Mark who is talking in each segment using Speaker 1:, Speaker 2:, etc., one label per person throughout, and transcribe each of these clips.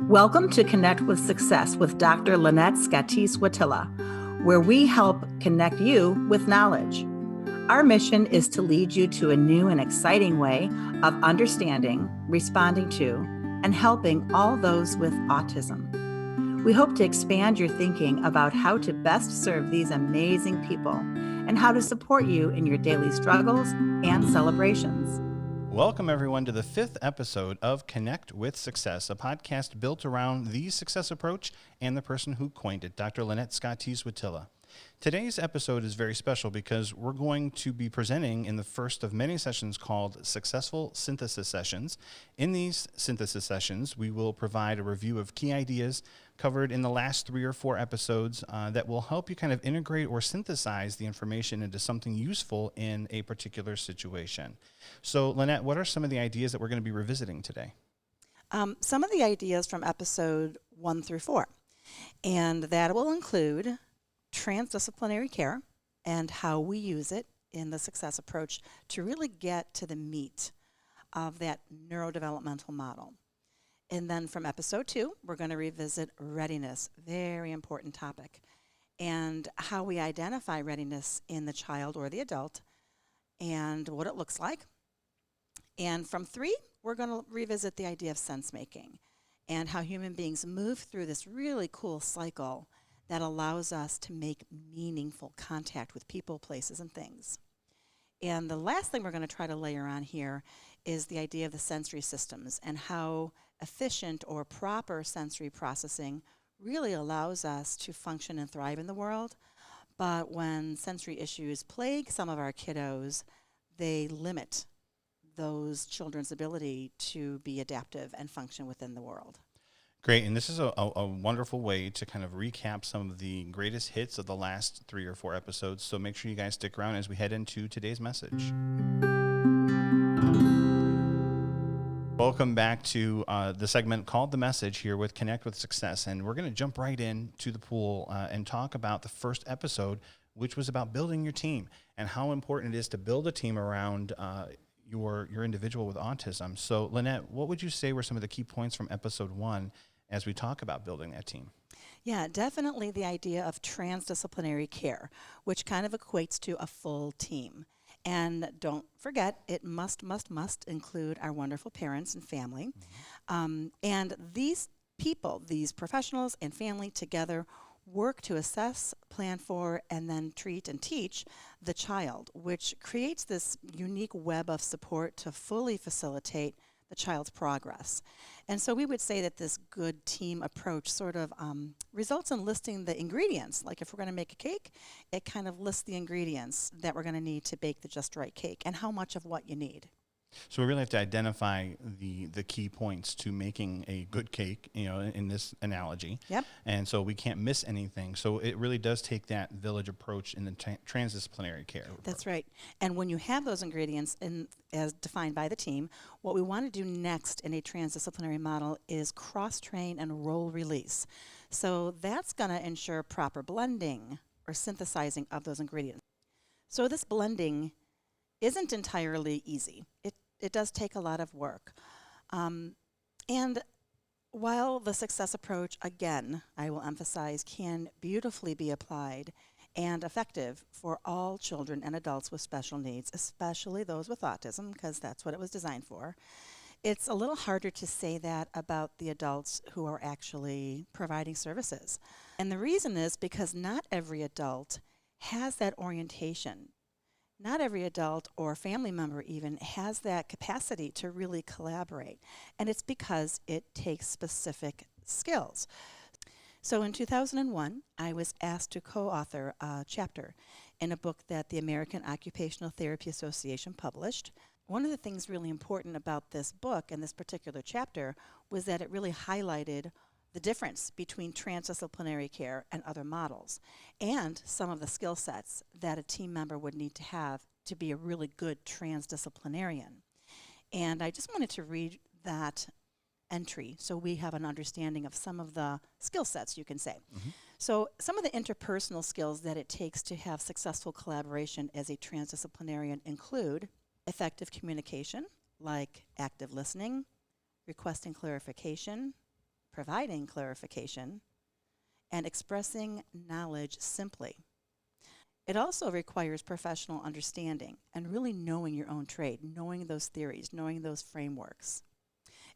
Speaker 1: Welcome to Connect with Success with Dr. Lynette Scotese-Wojtila, where we help connect you with knowledge. Our mission is to lead you to a new and exciting way of understanding, responding to, and helping all those with autism. We hope to expand your thinking about how to best serve these amazing people and how to support you in your daily struggles and celebrations.
Speaker 2: Welcome, everyone, to the 5th episode of Connect with Success, a podcast built around the success approach and the person who coined it, Dr. Lynette Scotese-Wojtila. Today's episode is very special because we're going to be presenting in the first of many sessions called Successful Synthesis Sessions. In these synthesis sessions, we will provide a review of key ideas covered in the last 3 or 4 episodes that will help you kind of integrate or synthesize the information into something useful in a particular situation. So, Lynette, what are some of the ideas that we're going to be revisiting today?
Speaker 3: Some of the ideas from episode 1 through 4, and that will include transdisciplinary care and how we use it in the success approach to really get to the meat of that neurodevelopmental model. And then from episode 2, we're going to revisit readiness, very important topic, and how we identify readiness in the child or the adult and what it looks like. And from 3, we're going to revisit the idea of sense making and how human beings move through this really cool cycle that allows us to make meaningful contact with people, places, and things. And the last thing we're going to try to layer on here is the idea of the sensory systems and how efficient or proper sensory processing really allows us to function and thrive in the world. But when sensory issues plague some of our kiddos, they limit those children's ability to be adaptive and function within the world.
Speaker 2: Great, and this is a wonderful way to kind of recap some of the greatest hits of the last 3 or 4 episodes, so make sure you guys stick around as we head into today's message. Welcome back to the segment called The Message here with Connect with Success, and we're going to jump right into the pool and talk about the first episode, which was about building your team and how important it is to build a team around your individual with autism. So, Lynette, what would you say were some of the key points from episode 1 as we talk about building that team?
Speaker 3: Yeah, definitely the idea of transdisciplinary care, which kind of equates to a full team. And don't forget, it must include our wonderful parents and family. And these people, these professionals and family together work to assess, plan for, and then treat and teach the child, which creates this unique web of support to fully facilitate the child's progress. And so we would say that this good team approach sort of results in listing the ingredients. Like if we're going to make a cake, it kind of lists the ingredients that we're going to need to bake the just right cake and how much of what you need.
Speaker 2: So we really have to identify the key points to making a good cake, in this analogy.
Speaker 3: Yep.
Speaker 2: And so we can't miss anything. So it really does take that village approach in the transdisciplinary care.
Speaker 3: That's right. And when you have those ingredients as defined by the team, what we want to do next in a transdisciplinary model is cross-train and role release. So that's going to ensure proper blending or synthesizing of those ingredients. So this blending isn't entirely easy. It does take a lot of work. And while the success approach, again, I will emphasize, can beautifully be applied and effective for all children and adults with special needs, especially those with autism, because that's what it was designed for, it's a little harder to say that about the adults who are actually providing services. And the reason is because not every adult has that orientation. Not every adult or family member even has that capacity to really collaborate. And it's because it takes specific skills. So in 2001, I was asked to co-author a chapter in a book that the American Occupational Therapy Association published. One of the things really important about this book and this particular chapter was that it really highlighted the difference between transdisciplinary care and other models, and some of the skill sets that a team member would need to have to be a really good transdisciplinarian. And I just wanted to read that entry so we have an understanding of some of the skill sets, you can say. So some of the interpersonal skills that it takes to have successful collaboration as a transdisciplinarian include effective communication, like active listening, requesting clarification, providing clarification, and expressing knowledge simply. It also requires professional understanding and really knowing your own trade, knowing those theories, knowing those frameworks,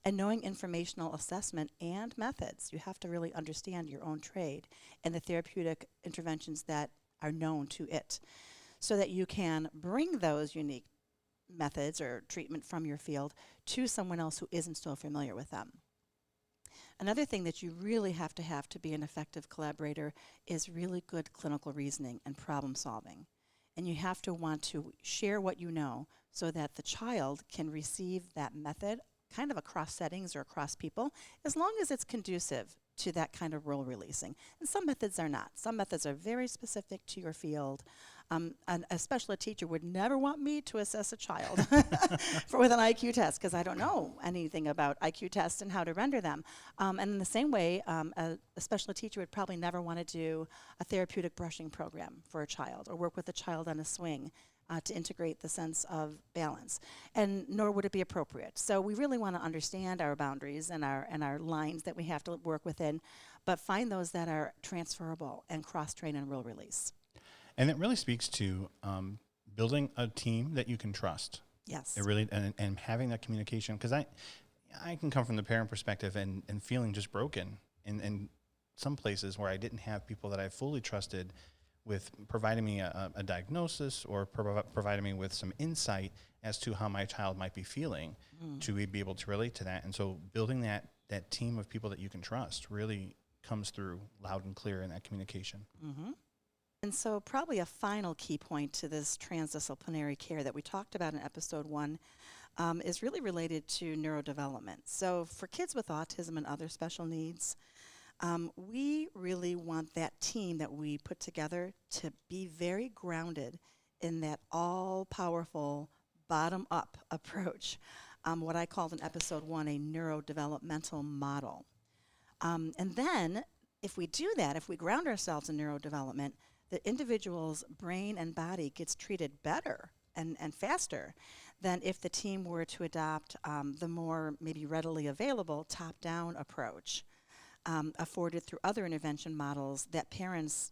Speaker 3: and knowing informational assessment and methods. You have to really understand your own trade and the therapeutic interventions that are known to it so that you can bring those unique methods or treatment from your field to someone else who isn't so familiar with them. Another thing that you really have to be an effective collaborator is really good clinical reasoning and problem solving. And you have to want to share what you know so that the child can receive that method kind of across settings or across people, as long as it's conducive to that kind of role releasing. And some methods are not. Some methods are very specific to your field. And a special ed teacher would never want me to assess a child with an IQ test because I don't know anything about IQ tests and how to render them. And in the same way, a special ed teacher would probably never want to do a therapeutic brushing program for a child or work with a child on a swing to integrate the sense of balance, and nor would it be appropriate. So we really want to understand our boundaries and our lines that we have to work within, but find those that are transferable and cross-train and role release.
Speaker 2: And it really speaks to building a team that you can trust.
Speaker 3: Yes.
Speaker 2: It really and having that communication, because I can come from the parent perspective and feeling just broken in some places where I didn't have people that I fully trusted with providing me a diagnosis or providing me with some insight as to how my child might be feeling to be able to relate to that. And so building that team of people that you can trust really comes through loud and clear in that communication.
Speaker 3: Mm-hmm. And so probably a final key point to this transdisciplinary care that we talked about in episode 1 is really related to neurodevelopment. So for kids with autism and other special needs, we really want that team that we put together to be very grounded in that all-powerful, bottom-up approach, what I called in episode 1 a neurodevelopmental model. And then if we do that, if we ground ourselves in neurodevelopment, the individual's brain and body gets treated better and faster than if the team were to adopt the more maybe readily available top-down approach afforded through other intervention models that parents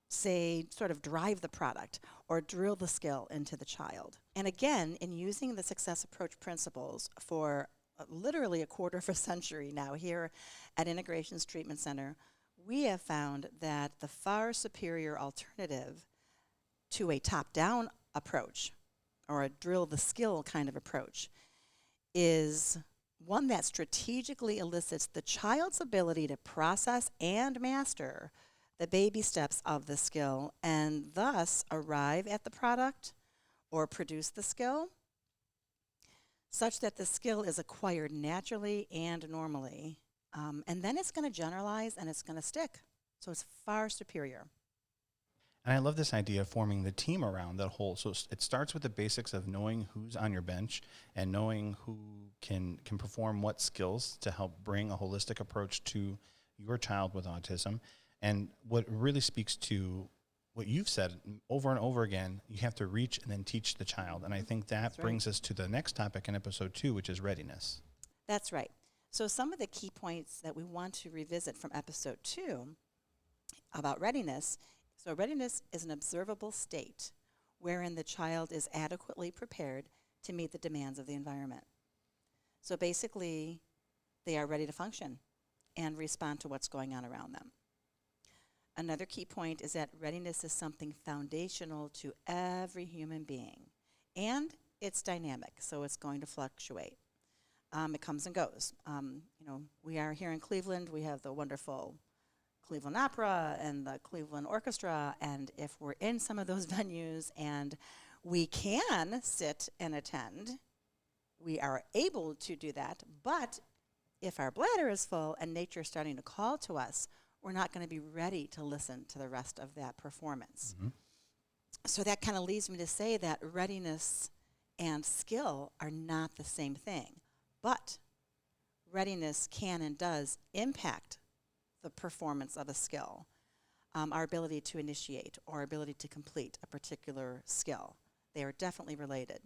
Speaker 3: say sort of drive the product or drill the skill into the child. And again, in using the success approach principles for literally a quarter of a century now here at Integrations Treatment Center, we have found that the far superior alternative to a top-down approach or a drill the skill kind of approach is one that strategically elicits the child's ability to process and master the baby steps of the skill and thus arrive at the product or produce the skill such that the skill is acquired naturally and normally. And then it's going to generalize and it's going to stick. So it's far superior.
Speaker 2: And I love this idea of forming the team around that whole. So it starts with the basics of knowing who's on your bench and knowing who can perform what skills to help bring a holistic approach to your child with autism. And what really speaks to what you've said over and over again, you have to reach and then teach the child. And I think that brings us to the next topic in episode 2, which is readiness.
Speaker 3: That's right. So some of the key points that we want to revisit from episode 2 about readiness. So readiness is an observable state wherein the child is adequately prepared to meet the demands of the environment. So basically, they are ready to function and respond to what's going on around them. Another key point is that readiness is something foundational to every human being. And it's dynamic, so it's going to fluctuate. It comes and goes. We are here in Cleveland. We have the wonderful Cleveland Opera and the Cleveland Orchestra, and if we're in some of those venues and we can sit and attend, we are able to do that. But if our bladder is full and nature is starting to call to us, we're not going to be ready to listen to the rest of that performance. Mm-hmm. So that kind of leads me to say that readiness and skill are not the same thing. But readiness can and does impact the performance of a skill, our ability to initiate or our ability to complete a particular skill. They are definitely related.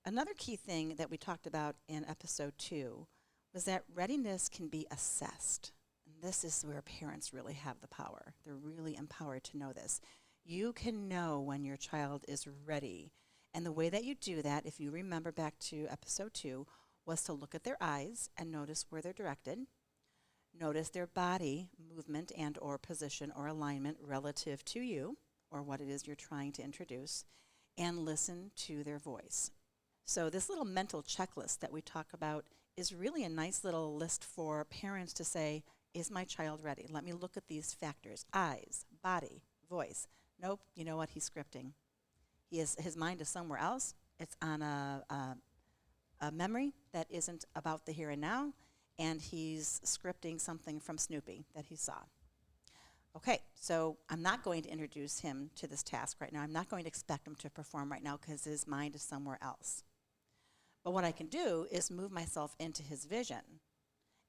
Speaker 3: Another key thing that we talked about in episode 2 was that readiness can be assessed. And this is where parents really have the power. They're really empowered to know this. You can know when your child is ready. And the way that you do that, if you remember back to episode 2, was to look at their eyes and notice where they're directed. Notice their body movement and or position or alignment relative to you or what it is you're trying to introduce, and listen to their voice. So this little mental checklist that we talk about is really a nice little list for parents to say, is my child ready? Let me look at these factors: eyes, body, voice. Nope, you know what? He's scripting. His mind is somewhere else. It's on a memory that isn't about the here and now, and he's scripting something from Snoopy that he saw. Okay, so I'm not going to introduce him to this task right now. I'm not going to expect him to perform right now because his mind is somewhere else. But what I can do is move myself into his vision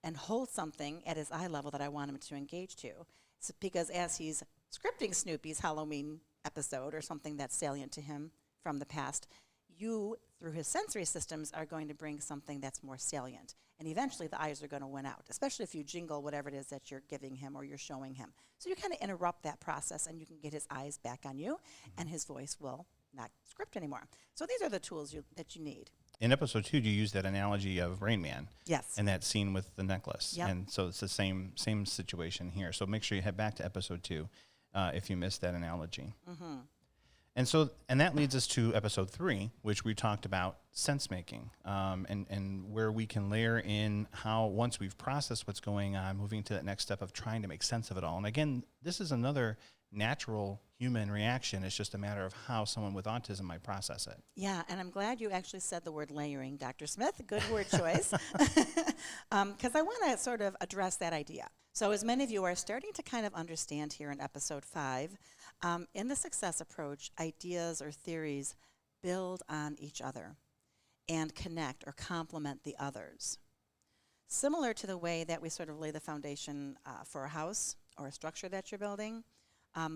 Speaker 3: and hold something at his eye level that I want him to engage to. So because as he's scripting Snoopy's Halloween episode or something that's salient to him from the past, you, through his sensory systems, are going to bring something that's more salient. And eventually the eyes are going to win out, especially if you jingle whatever it is that you're giving him or you're showing him. So you kind of interrupt that process and you can get his eyes back on you and his voice will not script anymore. So these are the tools that you need.
Speaker 2: In episode 2, you used that analogy of Rain Man.
Speaker 3: Yes.
Speaker 2: And that scene with the necklace.
Speaker 3: Yep.
Speaker 2: And so it's the same situation here. So make sure you head back to episode 2 if you missed that analogy.
Speaker 3: Mm-hmm.
Speaker 2: And that leads us to episode 3, which we talked about sense making, and where we can layer in how, once we've processed what's going on, moving to that next step of trying to make sense of it all. And again, this is another natural human reaction. It's just a matter of how someone with autism might process it.
Speaker 3: Yeah, and I'm glad you actually said the word layering, Dr. Smith. Good word choice. Because I want to sort of address that idea. So as many of you are starting to kind of understand here in episode 5, in the success approach, ideas or theories build on each other and connect or complement the others. Similar to the way that we sort of lay the foundation for a house or a structure that you're building,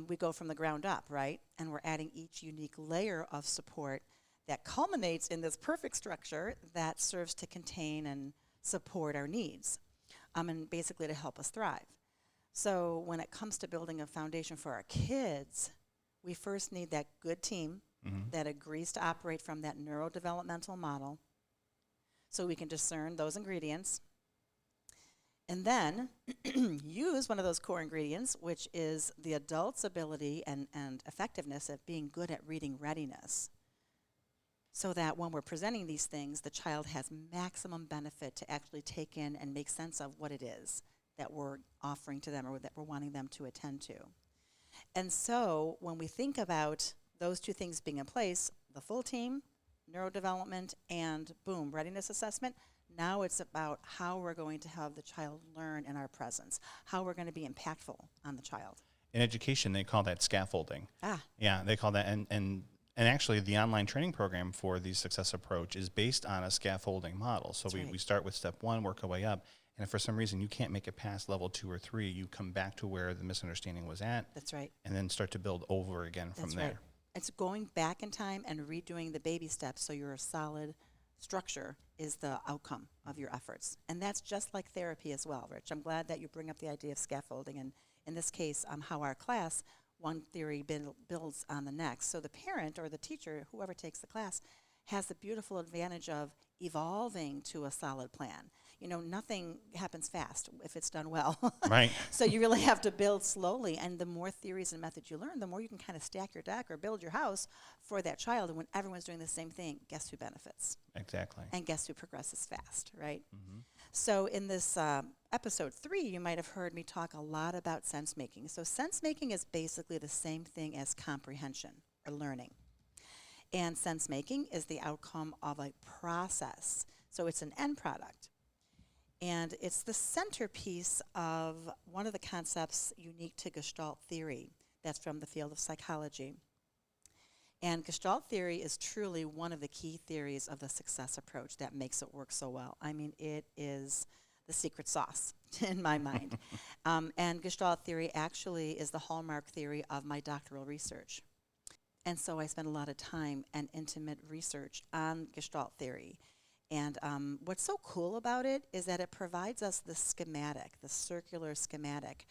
Speaker 3: we go from the ground up, right? And we're adding each unique layer of support that culminates in this perfect structure that serves to contain and support our needs, and basically to help us thrive. So when it comes to building a foundation for our kids, we first need that good team that agrees to operate from that neurodevelopmental model so we can discern those ingredients. And then use one of those core ingredients, which is the adult's ability and effectiveness at being good at reading readiness, so that when we're presenting these things, the child has maximum benefit to actually take in and make sense of what it is that we're offering to them or that we're wanting them to attend to. And so when we think about those two things being in place, the full team, neurodevelopment, and boom, readiness assessment, now it's about how we're going to have the child learn in our presence, how we're going to be impactful on the child.
Speaker 2: In education, they call that scaffolding.
Speaker 3: Ah.
Speaker 2: Yeah, they call that, and actually the online training program for the success approach is based on a scaffolding model. So we start with step 1, work our way up, and if for some reason you can't make it past level 2 or 3, you come back to where the misunderstanding was at.
Speaker 3: That's right.
Speaker 2: And then start to build over again from there.
Speaker 3: Right. It's going back in time and redoing the baby steps so you're a solid structure is the outcome of your efforts. And that's just like therapy as well, Rich. I'm glad that you bring up the idea of scaffolding, and in this case, how our class, one theory builds on the next. So the parent or the teacher, whoever takes the class, has the beautiful advantage of evolving to a solid plan. You know, nothing happens fast if it's done well.
Speaker 2: Right.
Speaker 3: So you really have to build slowly, and the more theories and methods you learn, the more you can kind of stack your deck or build your house for that child. And when everyone's doing the same thing, guess who benefits?
Speaker 2: Exactly.
Speaker 3: And guess who progresses fast, right?
Speaker 2: Mm-hmm.
Speaker 3: So in this episode 3, you might have heard me talk a lot about sense making. So sense making is basically the same thing as comprehension or learning. And sense making is the outcome of a process. So it's an end product. And it's the centerpiece of one of the concepts unique to Gestalt theory that's from the field of psychology. And Gestalt theory is truly one of the key theories of the success approach that makes it work so well. I mean, it is the secret sauce in my mind. And Gestalt theory actually is the hallmark theory of my doctoral research. And so I spent a lot of time and intimate research on Gestalt theory. And what's so cool about it is that it provides us the schematic, the circular schematic,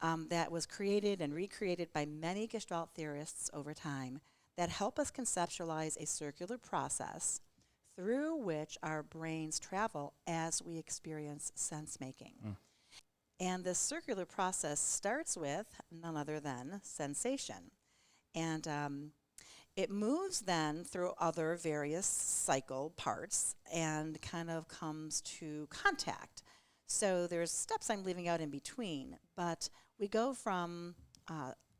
Speaker 3: that was created and recreated by many Gestalt theorists over time that help us conceptualize a circular process through which our brains travel as we experience sense making. And this circular process starts with none other than sensation. And it moves then through other various cycle parts and kind of comes to contact. So there's steps I'm leaving out in between, but we go from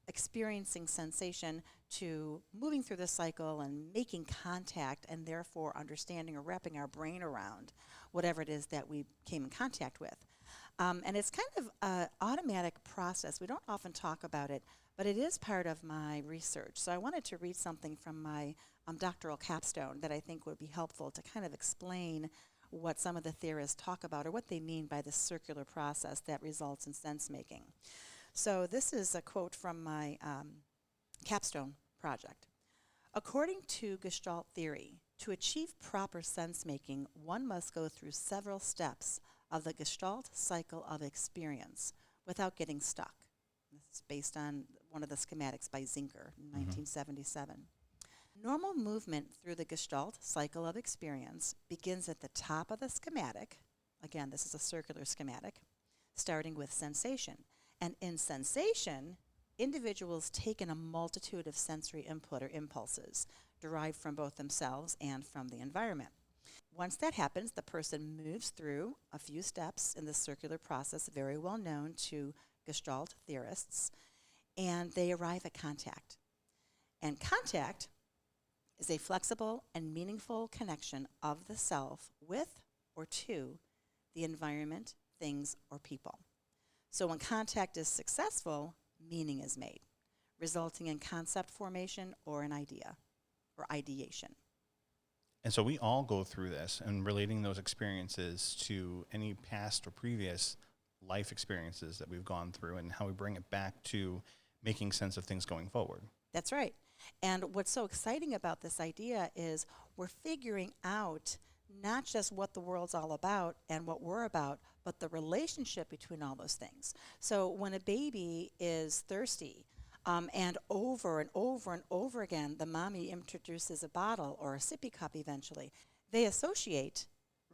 Speaker 3: experiencing sensation to moving through the cycle and making contact and therefore understanding or wrapping our brain around whatever it is that we came in contact with. And it's kind of an automatic process. We don't often talk about it, but it is part of my research. So I wanted to read something from my doctoral capstone that I think would be helpful to kind of explain what some of the theorists talk about or what they mean by the circular process that results in sense making. So this is a quote from my capstone project. According to Gestalt theory, to achieve proper sense making, one must go through several steps of the Gestalt cycle of experience without getting stuck. This is based on one of the schematics by Zinker in 1977. Normal movement through the Gestalt cycle of experience begins at the top of the schematic. Again, this is a circular schematic, starting with sensation. And in sensation, individuals take in a multitude of sensory input or impulses derived from both themselves and from the environment. Once that happens, the person moves through a few steps in the circular process, very well known to Gestalt theorists, and they arrive at contact. And contact is a flexible and meaningful connection of the self with or to the environment, things, or people. So when contact is successful, meaning is made, resulting in concept formation or an idea or ideation.
Speaker 2: And so we all go through this and relating those experiences to any past or previous life experiences that we've gone through and how we bring it back to making sense of things going forward.
Speaker 3: That's right. And what's so exciting about this idea is we're figuring out not just what the world's all about and what we're about, but the relationship between all those things. So when a baby is thirsty, and over and over and over again, the mommy introduces a bottle or a sippy cup eventually, they associate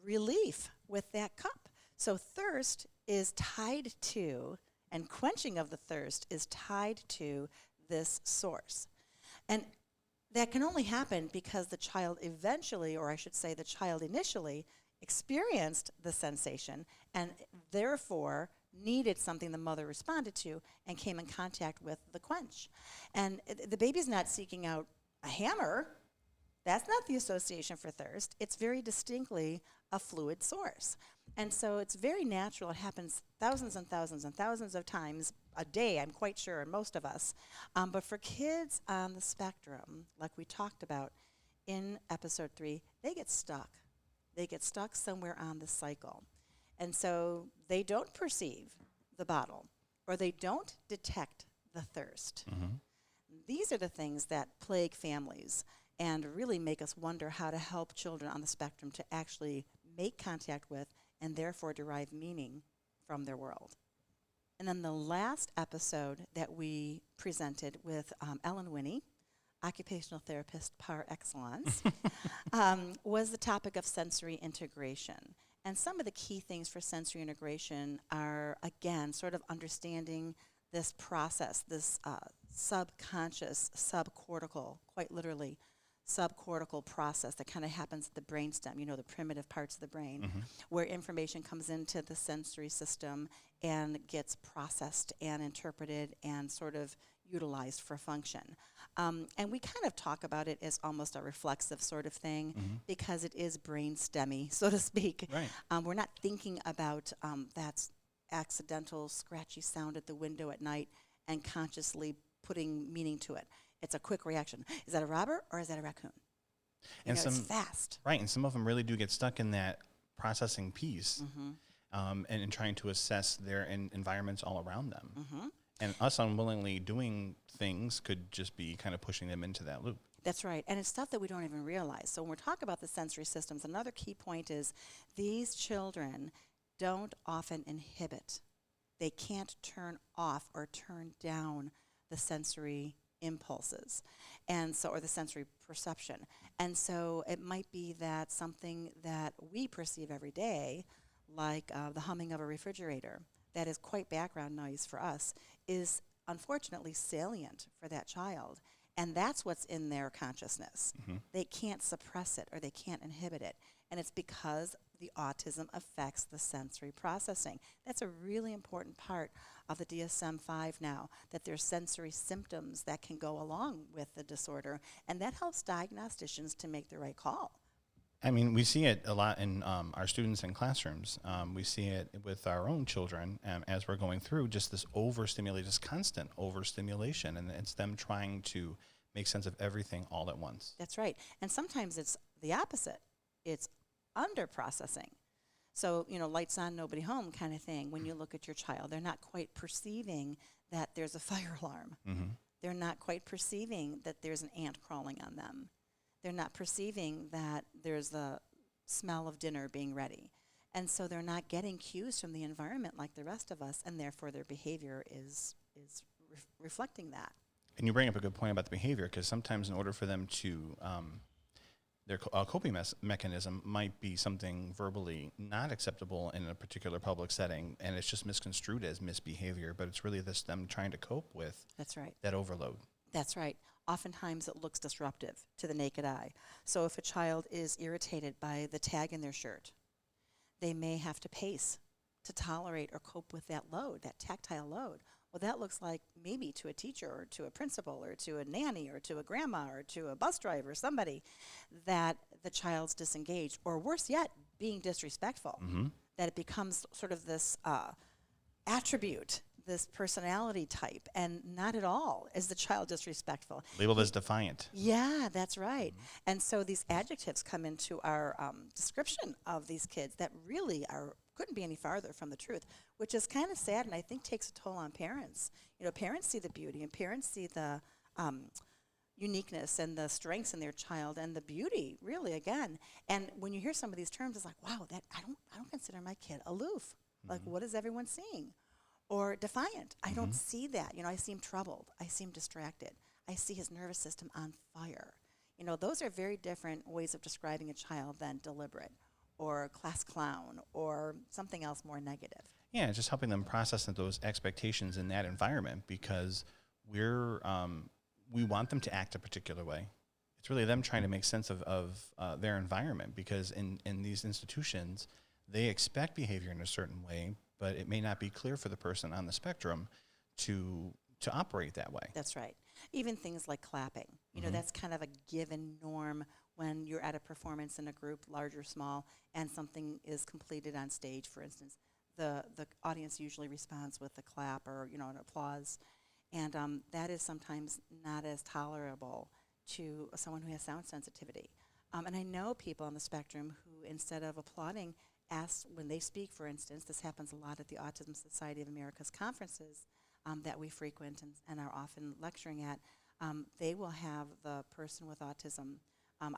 Speaker 3: relief with that cup. So thirst is tied to, and quenching of the thirst is tied to this source. And that can only happen because the child eventually, or I should say the child initially, experienced the sensation and therefore needed something the mother responded to and came in contact with the quench. And the baby's not seeking out a hammer. That's not the association for thirst. It's very distinctly a fluid source. And so it's very natural. It happens thousands and thousands and thousands of times a day, I'm quite sure, in most of us. But for kids on the spectrum, like we talked about in episode 3, they get stuck. They get stuck somewhere on the cycle. And so they don't perceive the bottle or they don't detect the thirst. These are the things that plague families and really make us wonder how to help children on the spectrum to actually make contact with and therefore derive meaning from their world. And then the last episode that we presented with Ellen Winnie, occupational therapist par excellence, was the topic of sensory integration. And some of the key things for sensory integration are, again, sort of understanding this process, this subconscious, subcortical, quite literally, subcortical process that kind of happens at the brainstem, you know, the primitive parts of the brain, where information comes into the sensory system and gets processed and interpreted and sort of utilized for function. And we kind of talk about it as almost a reflexive sort of thing because it is brainstemmy, so to speak.
Speaker 2: Right.
Speaker 3: We're not thinking about that accidental scratchy sound at the window at night and consciously putting meaning to it. It's a quick reaction. Is that a robber or is that a raccoon?
Speaker 2: And
Speaker 3: it's fast.
Speaker 2: Right, and some of them really do get stuck in that processing piece and in trying to assess their environments all around them. And us unwillingly doing things could just be kind of pushing them into that loop.
Speaker 3: That's right. And it's stuff that we don't even realize. So when we're talking about the sensory systems, another key point is these children don't often inhibit. They can't turn off or turn down the sensory impulses, and so, or the sensory perception. And so it might be that something that we perceive every day, like the humming of a refrigerator, that is quite background noise for us, is unfortunately salient for that child. And that's what's in their consciousness. They can't suppress it or they can't inhibit it. And it's because the autism affects the sensory processing. That's a really important part of the DSM-5 now, that there's sensory symptoms that can go along with the disorder, and that helps diagnosticians to make the right call.
Speaker 2: I mean, we see it a lot in our students in classrooms. We see it with our own children as we're going through just this overstimulation, this constant overstimulation, and it's them trying to make sense of everything all at once.
Speaker 3: That's right. And sometimes it's the opposite. It's under-processing. So, lights on, nobody home kind of thing. When you look at your child, they're not quite perceiving that there's a fire alarm. They're not quite perceiving that there's an ant crawling on them. They're not perceiving that there's the smell of dinner being ready. And so they're not getting cues from the environment like the rest of us, and therefore their behavior is reflecting that.
Speaker 2: And you bring up a good point about the behavior, because sometimes in order for them to, their coping mechanism might be something verbally not acceptable in a particular public setting, and it's just misconstrued as misbehavior, but it's really them trying to cope with
Speaker 3: That's right.
Speaker 2: that overload.
Speaker 3: That's right. Oftentimes it looks disruptive to the naked eye. So if a child is irritated by the tag in their shirt, they may have to pace to tolerate or cope with that load, that tactile load. Well, that looks like maybe to a teacher or to a principal or to a nanny or to a grandma or to a bus driver, somebody, that the child's disengaged, or worse yet, being disrespectful, that it becomes sort of this attribute, this personality type, and not at all is the child disrespectful.
Speaker 2: Labeled as defiant.
Speaker 3: Yeah, that's right. And so these adjectives come into our description of these kids that really couldn't be any farther from the truth, which is kind of sad and I think takes a toll on parents. Parents see the beauty and parents see the uniqueness and the strengths in their child and the beauty, really, again. And when you hear some of these terms, it's like, wow, that I don't consider my kid aloof. Like, what is everyone seeing? Or defiant. I don't see that. I seem troubled. I seem distracted. I see his nervous system on fire. Those are very different ways of describing a child than deliberate or class clown or something else more negative.
Speaker 2: Yeah, just helping them process those expectations in that environment, because we want them to act a particular way. It's really them trying to make sense of their environment, because in these institutions, they expect behavior in a certain way, but it may not be clear for the person on the spectrum to operate that way.
Speaker 3: That's right. Even things like clapping. That's kind of a given norm when you're at a performance in a group, large or small, and something is completed on stage, for instance. The audience usually responds with a clap or, an applause. And that is sometimes not as tolerable to someone who has sound sensitivity. And I know people on the spectrum who, instead of applauding, ask when they speak, for instance. This happens a lot at the Autism Society of America's conferences that we frequent and are often lecturing at. They will have the person with autism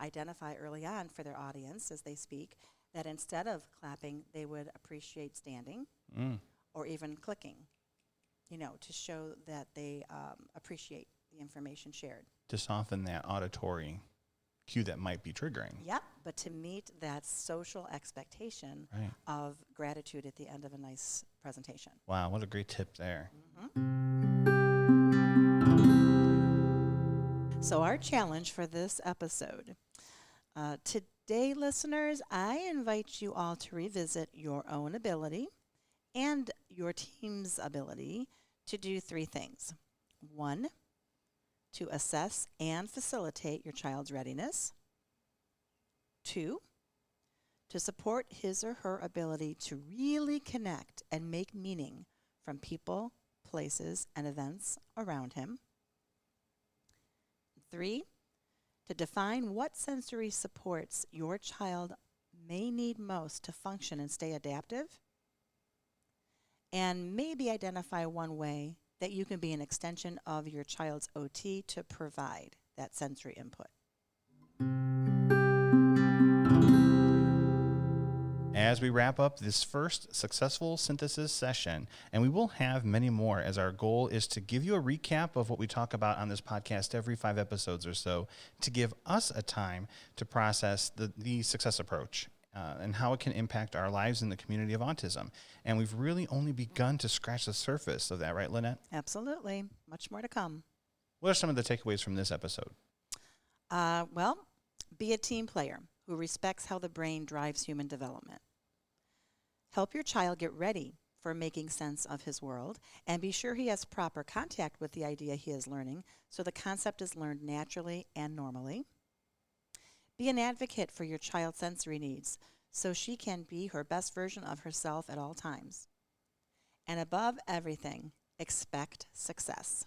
Speaker 3: identify early on for their audience as they speak that instead of clapping, they would appreciate standing or even clicking, to show that they appreciate the information shared.
Speaker 2: To soften that auditory cue that might be triggering.
Speaker 3: Yep, but to meet that social expectation of gratitude at the end of a nice presentation.
Speaker 2: Wow, what a great tip there.
Speaker 3: So our challenge for this episode, today, listeners, I invite you all to revisit your own ability and your team's ability to do 3 things. 1, to assess and facilitate your child's readiness. 2, to support his or her ability to really connect and make meaning from people, places, and events around him. 3, to define what sensory supports your child may need most to function and stay adaptive. And maybe identify one way that you can be an extension of your child's OT to provide that sensory input.
Speaker 2: As we wrap up this first successful synthesis session, and we will have many more, as our goal is to give you a recap of what we talk about on this podcast every 5 episodes or so, to give us a time to process the success approach and how it can impact our lives in the community of autism. And we've really only begun to scratch the surface of that, right, Lynette?
Speaker 3: Absolutely. Much more to come.
Speaker 2: What are some of the takeaways from this episode?
Speaker 3: Well, be a team player who respects how the brain drives human development. Help your child get ready for making sense of his world, and be sure he has proper contact with the idea he is learning so the concept is learned naturally and normally. Be an advocate for your child's sensory needs so she can be her best version of herself at all times. And above everything, expect success.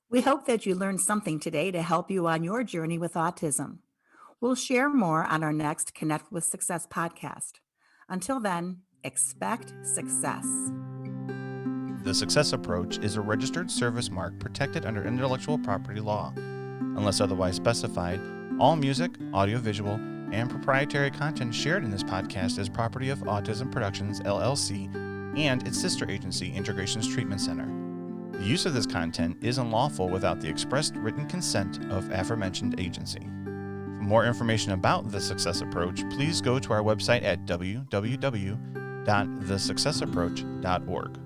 Speaker 1: We hope that you learned something today to help you on your journey with autism. We'll share more on our next Connect with Success podcast. Until then, expect success.
Speaker 2: The Success Approach is a registered service mark protected under intellectual property law. Unless otherwise specified, all music, audiovisual, and proprietary content shared in this podcast is property of Autism Productions, LLC, and its sister agency, Integrations Treatment Center. The use of this content is unlawful without the expressed written consent of aforementioned agency. For more information about the Success Approach, please go to our website at www.thesuccessapproach.org.